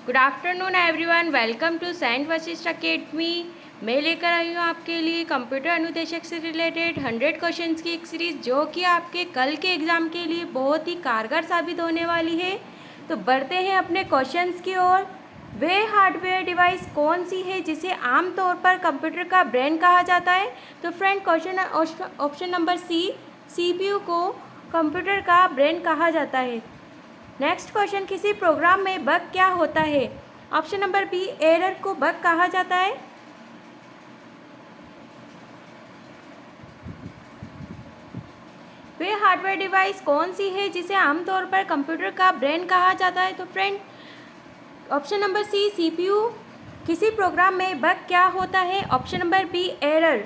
Good afternoon everyone, welcome to saint Vashishtha academy. मैं लेकर आई हूँ आपके लिए कंप्यूटर अनुदेशक से रिलेटेड 100 क्वेश्चंस की एक सीरीज़, जो कि आपके कल के एग्ज़ाम के लिए बहुत ही कारगर साबित होने वाली है। तो बढ़ते हैं अपने क्वेश्चंस की ओर। वे हार्डवेयर डिवाइस कौन सी है जिसे आमतौर पर कंप्यूटर का ब्रेन कहा जाता है? तो friend, question option number C, CPU को कंप्यूटर का ब्रेन कहा जाता है। नेक्स्ट क्वेश्चन, किसी प्रोग्राम में बग क्या होता है? ऑप्शन नंबर बी, एरर को बग कहा जाता है। वे हार्डवेयर डिवाइस कौन सी है जिसे आमतौर पर कंप्यूटर का ब्रेन कहा जाता है? तो friend, option number C, CPU। किसी प्रोग्राम में बग क्या होता है? Option number B, error.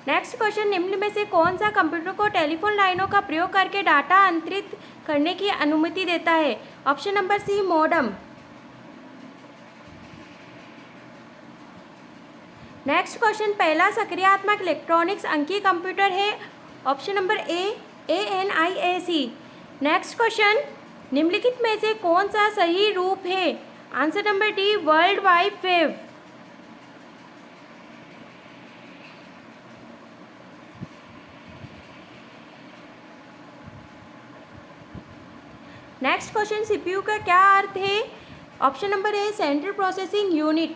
Next question, निम्न में से कौन सा कंप्यूटर को टेलीफोन लाइनों का प्रयोग करके डाटा अंतरित करने की अनुमति देता है? Option number C, modem. Next question, पहला सक्रियात्मक इलेक्ट्रॉनिक्स अंकीय कंप्यूटर है? Option number A, ANIAC। नेक्स्ट क्वेश्चन, निम्नलिखित में से कौन सा सही रूप है? Answer number D, world wide web. Next question, CPU का क्या अर्थ है? Option number A, central processing unit.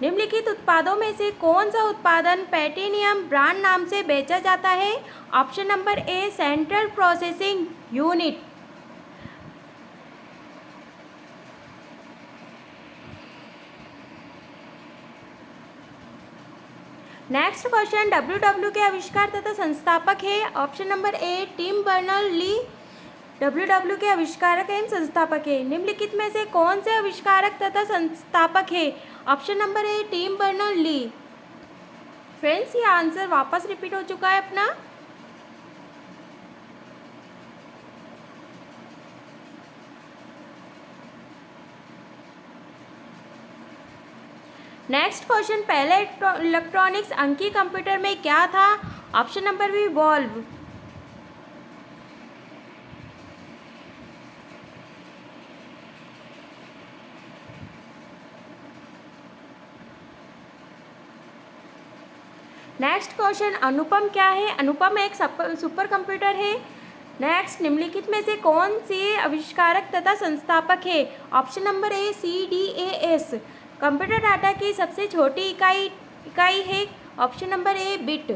निम्नलिखित उत्पादों में से कौन सा उत्पादन पैटिनियम ब्रांड नाम से बेचा जाता है? Option number A, central processing unit. Next question, WW के आविष्कार तथा संस्थापक है? Option number A, Tim Berners Lee WW के आविष्कारक एवं संस्थापक है। निम्नलिखित में से कौन से आविष्कारक तथा संस्थापक है? Option number A, Tim Berners Lee. Friends, ये आंसर वापस रिपीट हो चुका है अपना। नेक्स्ट क्वेश्चन, पहले इलेक्ट्रॉनिक्स अंकीय कंप्यूटर में क्या था? Option number B, valve. Next question, Anupam क्या है? अनुपम एक सुपर कंप्यूटर है। नेक्स्ट, निम्नलिखित में से कौन से आविष्कारक तथा संस्थापक है? ऑप्शन नंबर ए, CDAS। कंप्यूटर डाटा की सबसे छोटी इकाई है? ऑप्शन नंबर ए, बिट।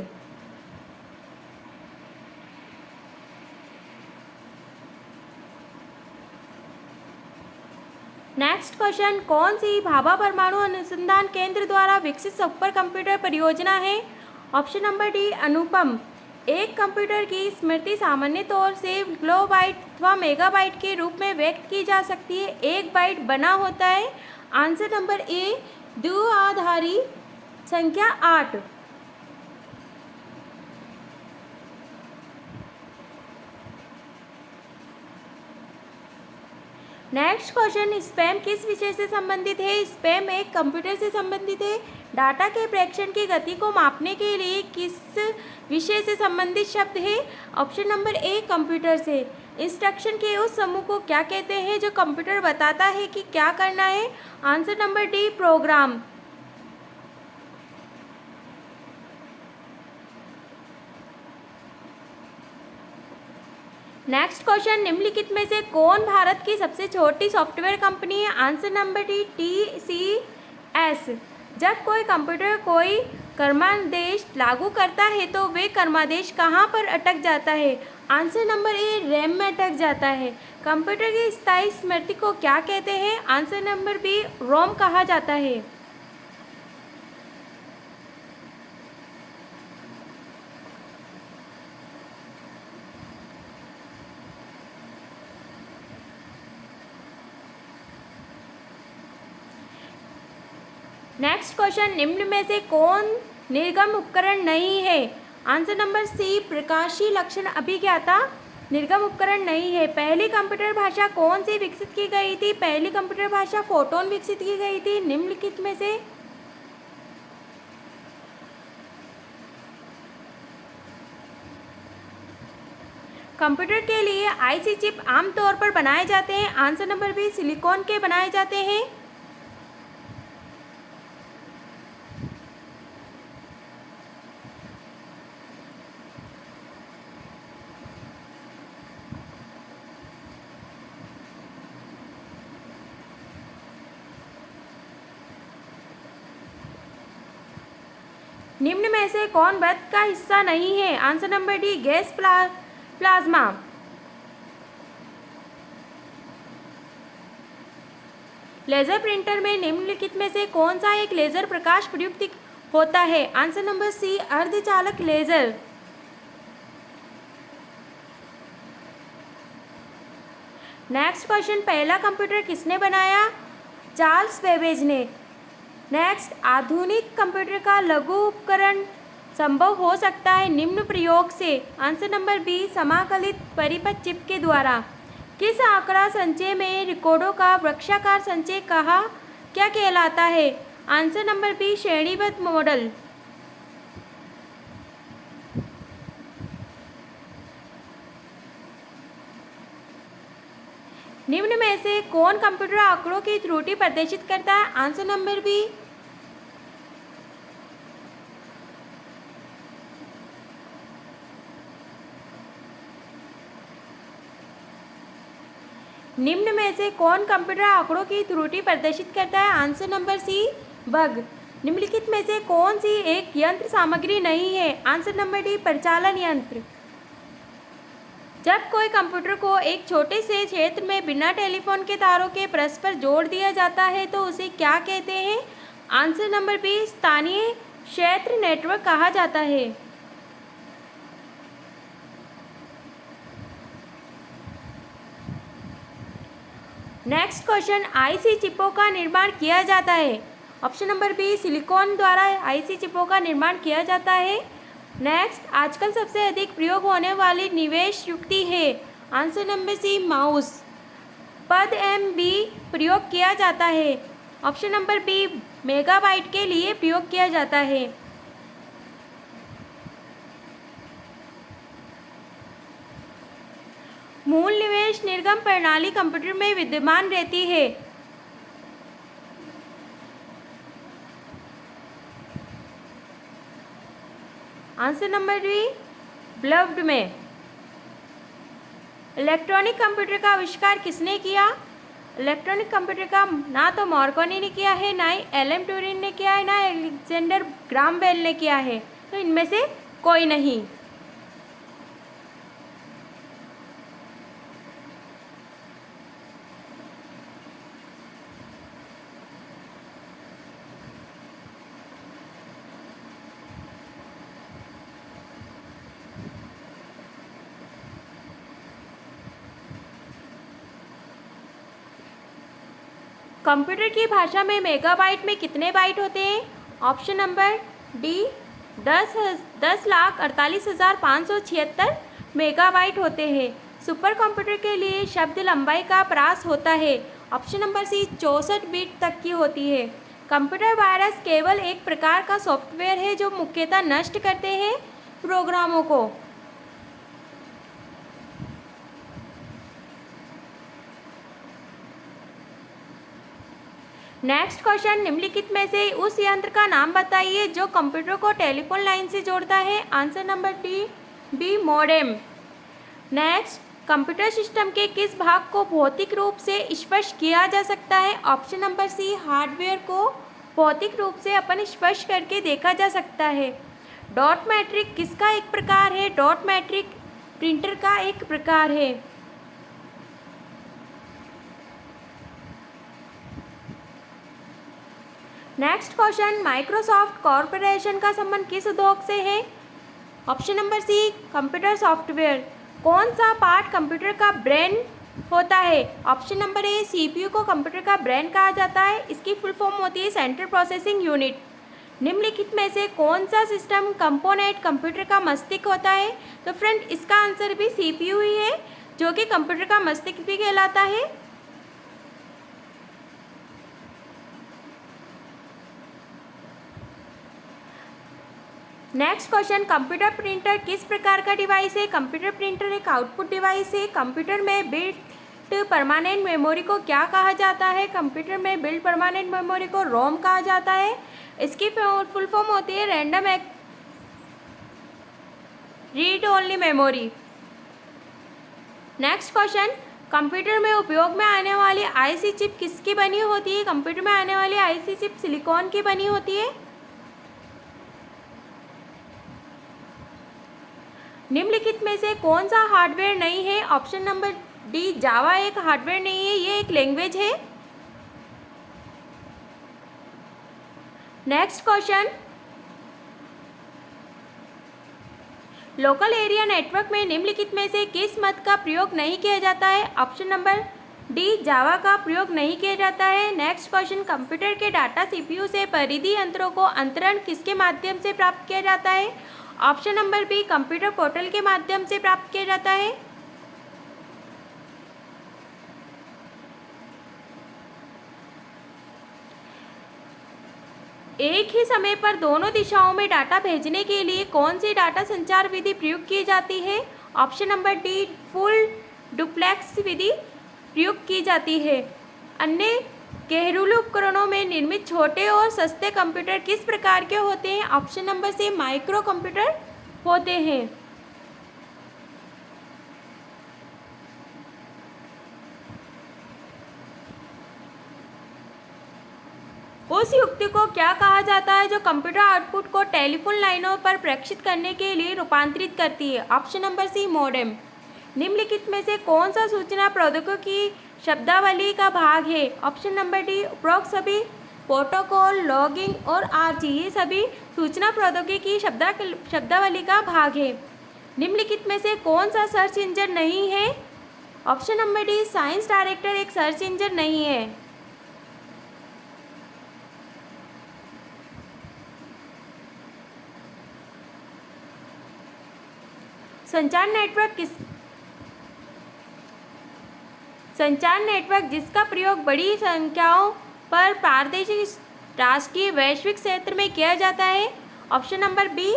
नेक्स्ट क्वेश्चन, कौन सी भाभा परमाणु अनुसंधान केंद्र द्वारा विकसित सुपर कंप्यूटर परियोजना है? ऑप्शन नंबर डी, अनुपम। एक कंप्यूटर की स्मृति सामान्य तौर से किलोबाइट अथवा मेगाबाइट के रूप में व्यक्त की जा सकती है। एक बाइट बना होता है। आंसर नंबर ए, द्विआधारी संख्या 8। नेक्स्ट क्वेश्चन, स्पैम किस विषय से संबंधित है? स्पैम एक कंप्यूटर से संबंधित है। डाटा के प्रेषण की गति को मापने के लिए किस विषय से संबंधित शब्द है? ऑप्शन नंबर ए, कंप्यूटर से। इंस्ट्रक्शन के उस समूह को क्या कहते हैं जो कंप्यूटर बताता है कि क्या करना है? Answer number D, program. Next question, निम्नलिखित में से कौन भारत की सबसे छोटी सॉफ्टवेयर कंपनी है? Answer number D, TCS। जब कोई कंप्यूटर कोई क्रमादेश लागू करता है तो वे क्रमादेश कहाँ पर अटक जाता है? आंसर नंबर ए, रैम में अटक जाता है। कंप्यूटर की स्थायी स्मृति को क्या कहते हैं? आंसर नंबर बी, रोम कहा जाता है। नेक्स्ट क्वेश्चन, निम्न में से कौन निर्गम उपकरण नहीं है? आंसर नंबर सी, प्रकाशीय लक्षण अभिज्ञाता निर्गम उपकरण नहीं है। पहली कंप्यूटर भाषा कौन सी विकसित की गई थी? पहली कंप्यूटर भाषा फोटोन विकसित की गई थी। निम्नलिखित में से कंप्यूटर के लिए IC चिप आमतौर पर बनाए जाते हैं। आंसर नंबर बी, सिलिकॉन के बनाए जाते हैं। निम्न में से कौन बल्ब का हिस्सा नहीं है? Answer number D gas plasma. Laser printer में निम्नलिखित में से कौन सा एक लेजर प्रकाश प्रयुक्त होता है? आंसर नंबर सी अर्धचालक लेजर। नेक्स्ट क्वेश्चन, पहला कंप्यूटर किसने बनाया? चार्ल्स बेबेज ने। नेक्स्ट, आधुनिक कंप्यूटर का लघु उपकरण संभव हो सकता है निम्न प्रयोग से। आंसर नंबर बी समाकलित परिपथ चिप के द्वारा। किस आंकड़ा संचय में रिकॉर्डों का वृक्षाकार संचय क्या कहलाता है? आंसर नंबर बी श्रेणीबद्ध मॉडल। निम्न में से कौन कंप्यूटर आंकड़ों की त्रुटि प्रदर्शित करता है? आंसर नंबर बी निम्न में से कौन कंप्यूटर आंकड़ों की त्रुटि प्रदर्शित करता है? Answer number C bug. निम्नलिखित में से कौन सी एक यंत्र सामग्री नहीं है? आंसर नंबर डी परिचालन यंत्र। जब कोई कंप्यूटर को एक छोटे से क्षेत्र में बिना टेलीफोन के तारों के परस्पर जोड़ दिया जाता है तो उसे क्या कहते हैं? आंसर नंबर बी स्थानीय क्षेत्र नेटवर्क कहा जाता है। नेक्स्ट क्वेश्चन, आईसी चिपों का निर्माण किया जाता है। ऑप्शन नंबर बी सिलिकॉन द्वारा आईसी चिपों का निर्माण किया जाता है। नेक्स्ट, आजकल सबसे अधिक प्रयोग होने वाली निवेश युक्ति है। Answer number C mouse. पद MB प्रयोग किया जाता है। ऑप्शन नंबर बी मेगाबाइट के लिए प्रयोग किया जाता है। मूल निवेश निर्गम प्रणाली कंप्यूटर में विद्यमान रहती है। आंसर नंबर बी ब्लब्ड में। इलेक्ट्रॉनिक कंप्यूटर का आविष्कार किसने किया? इलेक्ट्रॉनिक कंप्यूटर का ना तो मार्कोनी ने किया है, ना ही एलन ट्यूरिंग ने किया है, ना अलेक्जेंडर ग्राहम बेल ने किया है। तो इनमें से कोई नहीं। कंप्यूटर की भाषा में मेगाबाइट में कितने बाइट होते हैं? ऑप्शन नंबर डी 10,48,576 मेगाबाइट होते हैं। सुपर कंप्यूटर के लिए शब्द लंबाई का प्रास होता है। ऑप्शन नंबर सी 64 बिट तक की होती है। कंप्यूटर वायरस केवल एक प्रकार का सॉफ्टवेयर है जो मुख्यतः नष्ट करते हैं प्रोग्रामों को। नेक्स्ट क्वेश्चन, निम्नलिखित में से उस यंत्र का नाम बताइए जो कंप्यूटर को टेलीफोन लाइन से जोड़ता है। Answer number B modem. Next, computer system के किस भाग को भौतिक रूप से स्पर्श किया जा सकता है? ऑप्शन नंबर सी हार्डवेयर को भौतिक रूप से अपन स्पर्श करके देखा जा सकता है। डॉट मैट्रिक किसका एक प्रकार है? डॉट मैट्रिक प्रिंटर का एक प्रकार है। नेक्स्ट क्वेश्चन, माइक्रोसॉफ्ट कॉरपोरेशन का संबंध किस उद्योग से है? Option number C computer software. कौन सा पार्ट कंप्यूटर का ब्रेन होता है? ऑप्शन नंबर ए CPU को कंप्यूटर का ब्रेन कहा जाता है। इसकी फुल फॉर्म होती है सेंट्रल प्रोसेसिंग यूनिट। निम्नलिखित में से कौन सा सिस्टम कंपोनेंट कंप्यूटर का मस्तिष्क होता है? तो फ्रेंड, इसका आंसर भी CPU ही है, जो कि कंप्यूटर का मस्तिष्क भी कहलाता है। नेक्स्ट क्वेश्चन, कंप्यूटर प्रिंटर किस प्रकार का डिवाइस है? कंप्यूटर प्रिंटर एक आउटपुट डिवाइस है। कंप्यूटर में बिल्ट परमानेंट मेमोरी को क्या कहा जाता है? कंप्यूटर में बिल्ट परमानेंट मेमोरी को रोम कहा जाता है। इसकी फुल फॉर्म होती है random read only memory. Next question, computer में उपयोग में आने वाली आईसी चिप किसकी बनी होती है? कंप्यूटर में आने वाली आईसी चिप सिलिकॉन की बनी होती है। निम्नलिखित में से कौन सा हार्डवेयर नहीं है? ऑप्शन नंबर डी, जावा एक हार्डवेयर नहीं है, ये एक लैंग्वेज है। Next question, local area network में निम्नलिखित में से किस मत का प्रयोग नहीं किया जाता है? ऑप्शन नंबर डी, जावा का प्रयोग नहीं किया जाता है। नेक्स्ट क्वेश्चन, कंप्यूटर के डाटा सीपीयू से परिधि यंत्रों को अंतरण किसके माध्यम से प्राप्त किया जाता है? Option number B, computer portal के माध्यम से प्राप्त किया जाता है। एक ही समय पर दोनों दिशाओं में डाटा भेजने के लिए कौन सी डाटा संचार विधि प्रयोग की जाती है? Option number D, full duplex विधि प्रयोग की जाती है। अन्य घरेलू उपकरणों में निर्मित छोटे और सस्ते कंप्यूटर किस प्रकार के होते हैं? Option number C, micro computer होते हैं। उस युक्ति को क्या कहा जाता है जो कंप्यूटर आउटपुट को टेलीफोन लाइनों पर प्रेषित करने के लिए रूपांतरित करती है? Option number C, modem. निम्नलिखित में से कौन सा सूचना प्रौद्योगिकी की शब्दावली का भाग है? ऑप्शन नंबर डी, उपरोक्त सभी प्रोटोकॉल, लॉगिंग और आरजी ये सभी सूचना प्रौद्योगिकी की शब्दावली का भाग है। निम्नलिखित में से कौन सा सर्च इंजन नहीं है? Option number D, science director एक सर्च इंजन नहीं है। संचार नेटवर्क जिसका प्रयोग बड़ी संख्याओं पर प्रादेशिक, राष्ट्रीय, वैश्विक क्षेत्र में किया जाता है? ऑप्शन नंबर बी,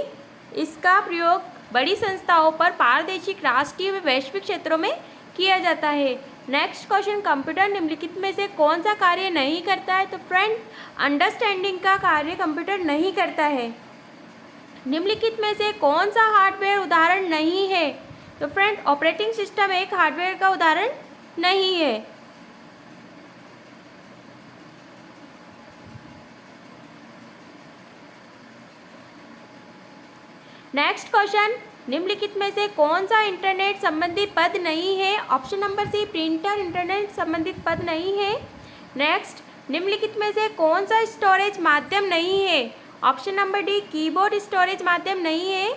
इसका प्रयोग बड़ी संस्थाओं पर प्रादेशिक, राष्ट्रीय व वैश्विक क्षेत्रों में किया जाता है। नेक्स्ट क्वेश्चन, कंप्यूटर निम्नलिखित में से कौन सा कार्य नहीं करता है? तो फ्रेंड, अंडरस्टैंडिंग का कार्य कंप्यूटर नहीं करता है। निम्नलिखित में से कौन सा हार्डवेयर उदाहरण नहीं है? तो फ्रेंड, ऑपरेटिंग सिस्टम एक हार्डवेयर का उदाहरण नहीं है। नेक्स्ट क्वेश्चन, निम्नलिखित में से कौन सा इंटरनेट संबंधित पद नहीं है? Option number C, printer internet संबंधित पद नहीं है। नेक्स्ट, निम्नलिखित में से कौन सा स्टोरेज माध्यम नहीं है? Option number D, keyboard storage माध्यम नहीं है।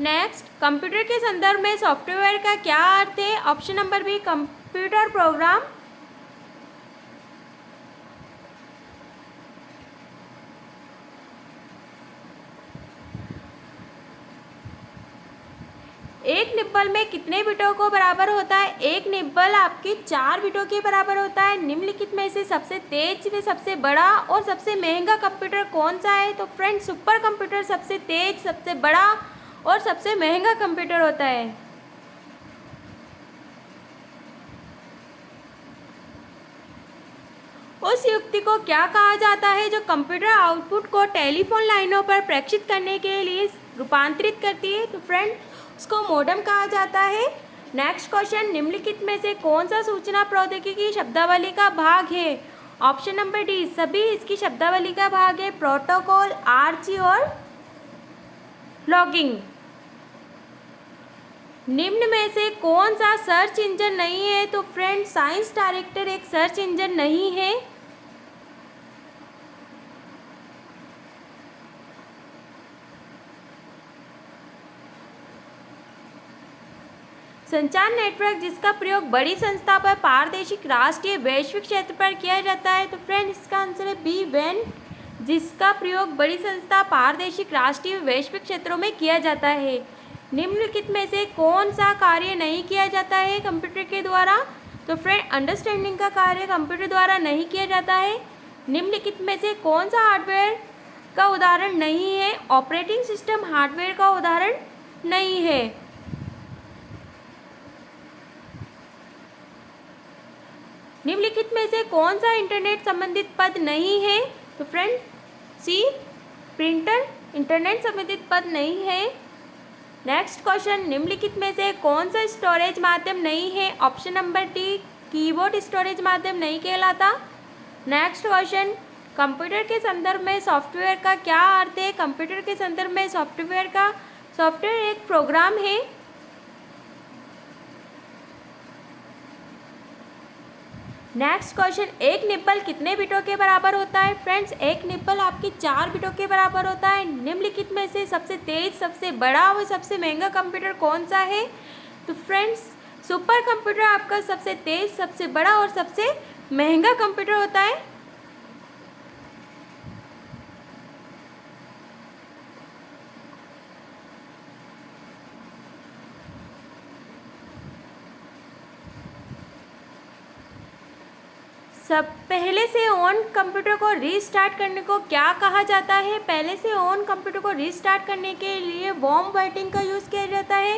नेक्स्ट, कंप्यूटर के संदर्भ में सॉफ्टवेयर का क्या अर्थ है? Option number B, computer program. एक निब्बल में कितने बिटों को बराबर होता है? एक निब्बल आपके 4 बिटों के बराबर होता है। निम्नलिखित में से सबसे तेज व सबसे बड़ा और सबसे महंगा कंप्यूटर कौन सा है? तो फ्रेंड, सुपर कंप्यूटर सबसे तेज, सबसे बड़ा और सबसे महंगा कंप्यूटर होता है। उस युक्ति को क्या कहा जाता है जो कंप्यूटर आउटपुट को टेलीफोन लाइनों पर प्रेषित करने के लिए रूपांतरित करती है? तो फ्रेंड, उसको मॉडेम कहा जाता है। नेक्स्ट क्वेश्चन, निम्नलिखित में से कौन सा सूचना प्रौद्योगिकी शब्दावली का भाग है? ऑप्शन नंबर डी, सभी इसकी शब्दावली का भाग है। प्रोटोकॉल, आरजी और लॉगिंग। निम्न में से कौन सा सर्च इंजन नहीं है? तो फ्रेंड, साइंस डायरेक्टर एक सर्च इंजन नहीं है। संचार नेटवर्क जिसका प्रयोग बड़ी संस्था पर प्रादेशिक, राष्ट्रीय, वैश्विक क्षेत्र पर किया जाता है? तो फ्रेंड, इसका आंसर है बी, वैन, जिसका प्रयोग बड़ी संस्था, प्रादेशिक, राष्ट्रीय, वैश्विक क्षेत्रों में किया जाता है। निम्नलिखित में से कौन सा कार्य नहीं किया जाता है कंप्यूटर के द्वारा? तो फ्रेंड, अंडरस्टैंडिंग का कार्य कंप्यूटर द्वारा नहीं किया जाता है। निम्नलिखित में से कौन सा हार्डवेयर का उदाहरण नहीं है? ऑपरेटिंग सिस्टम हार्डवेयर का उदाहरण नहीं है। निम्नलिखित में से कौन सा इंटरनेट संबंधित पद नहीं है? तो फ्रेंड, सी, प्रिंटर इंटरनेट संबंधित पद नहीं है। नेक्स्ट क्वेश्चन, निम्नलिखित में से कौन सा स्टोरेज माध्यम नहीं है? Option number D, keyboard storage माध्यम नहीं कहलाता। नेक्स्ट क्वेश्चन, कंप्यूटर के संदर्भ में सॉफ्टवेयर का क्या अर्थ है? कंप्यूटर के संदर्भ में सॉफ्टवेयर का सॉफ्टवेयर एक प्रोग्राम है। नेक्स्ट क्वेश्चन, एक निप्पल कितने बिटों के बराबर होता है? फ्रेंड्स, एक निप्पल आपके 4 बिटों के बराबर होता है। निम्नलिखित में से सबसे तेज, सबसे बड़ा और सबसे महंगा कंप्यूटर कौन सा है? तो फ्रेंड्स, सुपर कंप्यूटर आपका सबसे तेज, सबसे बड़ा और सबसे महंगा कंप्यूटर होता है। सब पहले से ऑन कंप्यूटर को रीस्टार्ट करने को क्या कहा जाता है? पहले से ऑन कंप्यूटर को रीस्टार्ट करने के लिए वार्म वेटिंग का यूज़ किया जाता है।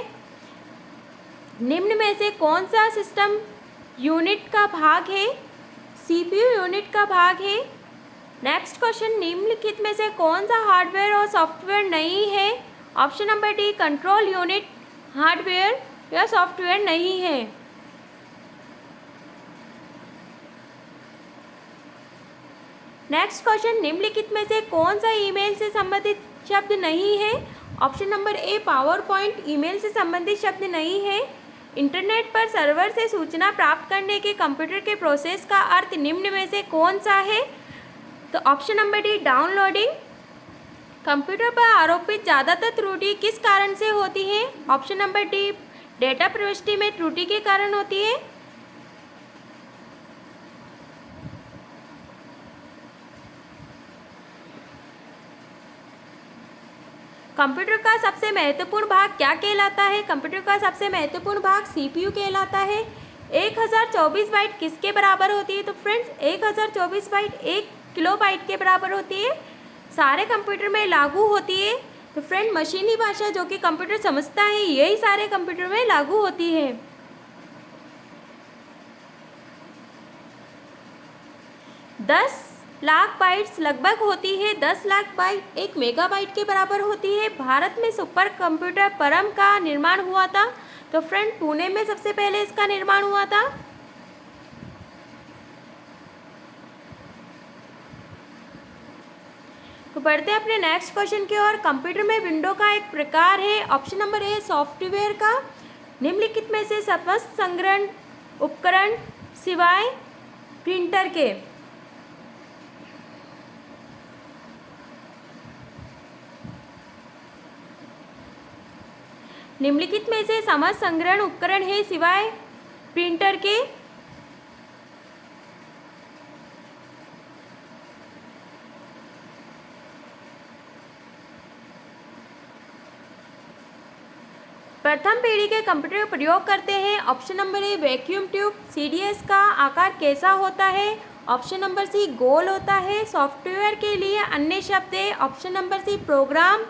निम्न में से कौन सा सिस्टम यूनिट का भाग है? सीपीयू यूनिट का भाग है। नेक्स्ट क्वेश्चन, निम्नलिखित में से कौन सा हार्डवेयर और सॉफ्टवेयर नहीं है? Option number D, control unit hardware या सॉफ्टवेयर नहीं है। नेक्स्ट क्वेश्चन, निम्नलिखित में से कौन सा ईमेल से संबंधित शब्द नहीं है? ऑप्शन नंबर ए, पावर पॉइंट ईमेल से संबंधित शब्द नहीं है। इंटरनेट पर सर्वर से सूचना प्राप्त करने के कंप्यूटर के प्रोसेस का अर्थ निम्न में से कौन सा है? तो option number D, downloading. Computer पर आरोपित ज़्यादातर त्रुटि किस कारण से होती है? ऑप्शन नंबर डी, डेटा प्रविष्टि में त्रुटि के कारण होती है। कंप्यूटर का सबसे महत्वपूर्ण भाग क्या कहलाता है? कंप्यूटर का सबसे महत्वपूर्ण भाग सीपीयू कहलाता है। 1024 बाइट किसके बराबर होती है? तो फ्रेंड्स, 1024 बाइट 1 किलोबाइट के बराबर होती है। सारे कंप्यूटर में लागू होती है। तो फ्रेंड, मशीनी भाषा जो कि कंप्यूटर समझता है, यही सारे कंप्यूटर में लागू होती है। 10 लाख बाइट्स लगभग होती है। 10 लाख बाइट 1 मेगाबाइट के बराबर होती है। भारत में सुपर कंप्यूटर परम का निर्माण हुआ था। तो फ्रेंड, पुणे में सबसे पहले इसका निर्माण हुआ था। तो बढ़ते हैं अपने नेक्स्ट क्वेश्चन की ओर। कंप्यूटर में विंडो का एक प्रकार है। ऑप्शन नंबर ए, सॉफ्टवेयर का। निम्नलिखित में से समस्त संग्रहण उपकरण सिवाय प्रिंटर के निम्नलिखित में से समस्त संग्रहण उपकरण है सिवाय प्रिंटर के? प्रथम पीढ़ी के कंप्यूटर प्रयोग करते हैं। ऑप्शन नंबर ए, वैक्यूम ट्यूब। सीडीएस का आकार कैसा होता है? ऑप्शन नंबर सी, गोल होता है। सॉफ्टवेयर के लिए अन्य शब्द है। Option number C, program.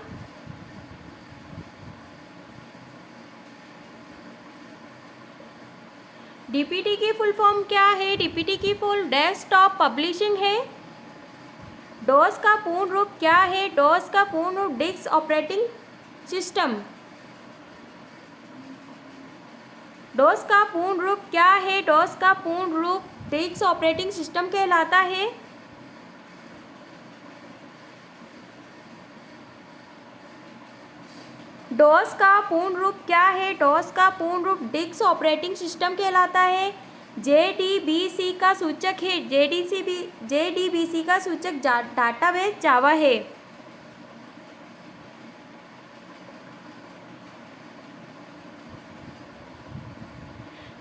DPT की फुल फॉर्म क्या है? डीपीटी की फुल डेस्कटॉप पब्लिशिंग है। डॉस का पूर्ण रूप क्या है? डॉस का पूर्ण रूप डिस्क ऑपरेटिंग सिस्टम। डॉस का पूर्ण रूप क्या है? डॉस का पूर्ण रूप डिस्क ऑपरेटिंग सिस्टम कहलाता है। डॉस का पूर्ण रूप क्या है? डॉस का पूर्ण रूप डिस्क ऑपरेटिंग सिस्टम कहलाता है। जेडीबीसी का सूचक है। जेडीबीसी का सूचक डाटाबेस जावा है।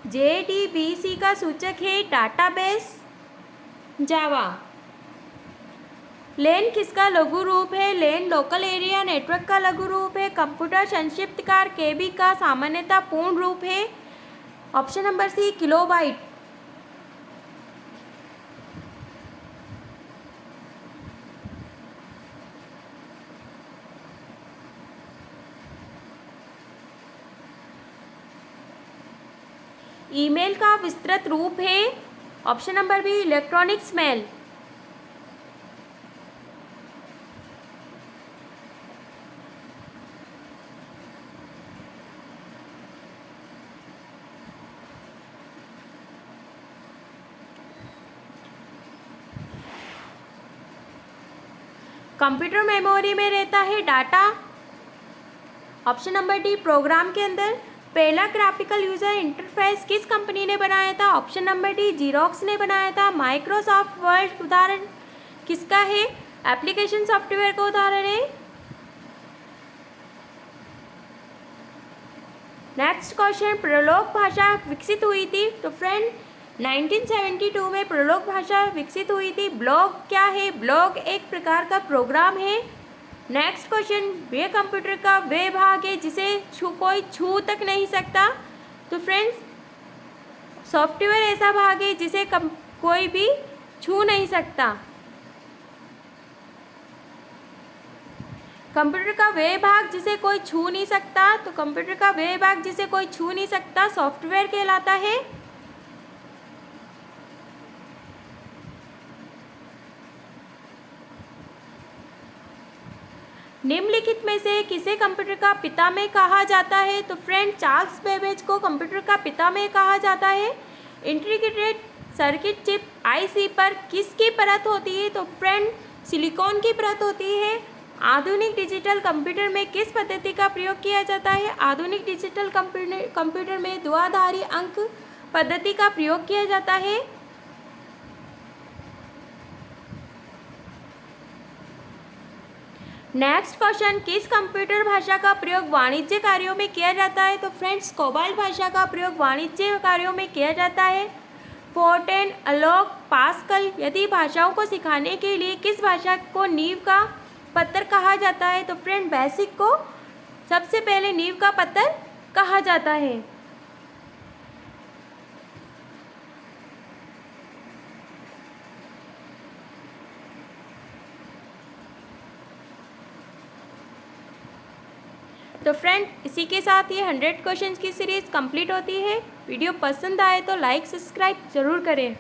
जेडीबीसी का सूचक है डाटाबेस जावा। लेन किसका लघु रूप है? लेन लोकल एरिया नेटवर्क का लघु रूप है। कंप्यूटर संक्षिप्तकार केबी का सामान्यतः पूर्ण रूप है। Option number C, kilobyte. Email का विस्तृत रूप है। Option number B, electronics mail. Computer memory में रहता है data. Option number D, program के अंदर। पहला ग्राफिकल यूज़र इंटरफेस किस कंपनी ने बनाया था? ऑप्शन नंबर डी, जीरोक्स ने बनाया था। माइक्रोसॉफ्ट वर्ड उदाहरण किसका है? एप्लीकेशन सॉफ्टवेयर का उदाहरण है। नेक्स्ट क्वेश्चन, प्रलोक भाषा विकसित हुई थी? तो फ्रेंड 1972 में प्रलोक भाषा विकसित हुई थी। ब्लॉग क्या है? ब्लॉग एक प्रकार का प्रोग्राम है। नेक्स्ट क्वेश्चन, वे कंप्यूटर का वे भाग है जिसे कोई छू तक नहीं सकता? तो फ्रेंड्स सॉफ्टवेयर ऐसा भाग है जिसे कोई भी छू नहीं सकता। कंप्यूटर का वे भाग जिसे कोई छू नहीं सकता, तो कंप्यूटर का वे भाग जिसे कोई छू नहीं सकता सॉफ्टवेयर कहलाता है। निम्नलिखित में से किसे कंप्यूटर का पितामह कहा जाता है? तो फ्रेंड चार्ल्स बेबेज को कंप्यूटर का पितामह कहा जाता है। इंटीग्रेटेड सर्किट चिप आईसी पर किसकी परत होती है? तो फ्रेंड सिलिकॉन की परत होती है। आधुनिक डिजिटल कंप्यूटर में किस पद्धति का प्रयोग किया जाता है? आधुनिक डिजिटल कंप्यूटर में द्विआधारी अंक पद्धति का प्रयोग किया जाता है। नेक्स्ट क्वेश्चन, किस कंप्यूटर भाषा का प्रयोग वाणिज्य कार्यों में किया जाता है? तो फ्रेंड्स कोबाल्ट भाषा का प्रयोग वाणिज्य कार्यों में किया जाता है। फोर्टेन, अलोक, पास्कल यदि भाषाओं को सिखाने के लिए किस भाषा को नींव का पत्थर कहा जाता है? तो फ्रेंड बेसिक को सबसे पहले नींव का पत्थर कहा जाता है। तो फ्रेंड इसी के साथ ये 100 क्वेश्चंस की सीरीज़ कंप्लीट होती है। वीडियो पसंद आए तो लाइक सब्सक्राइब ज़रूर करें।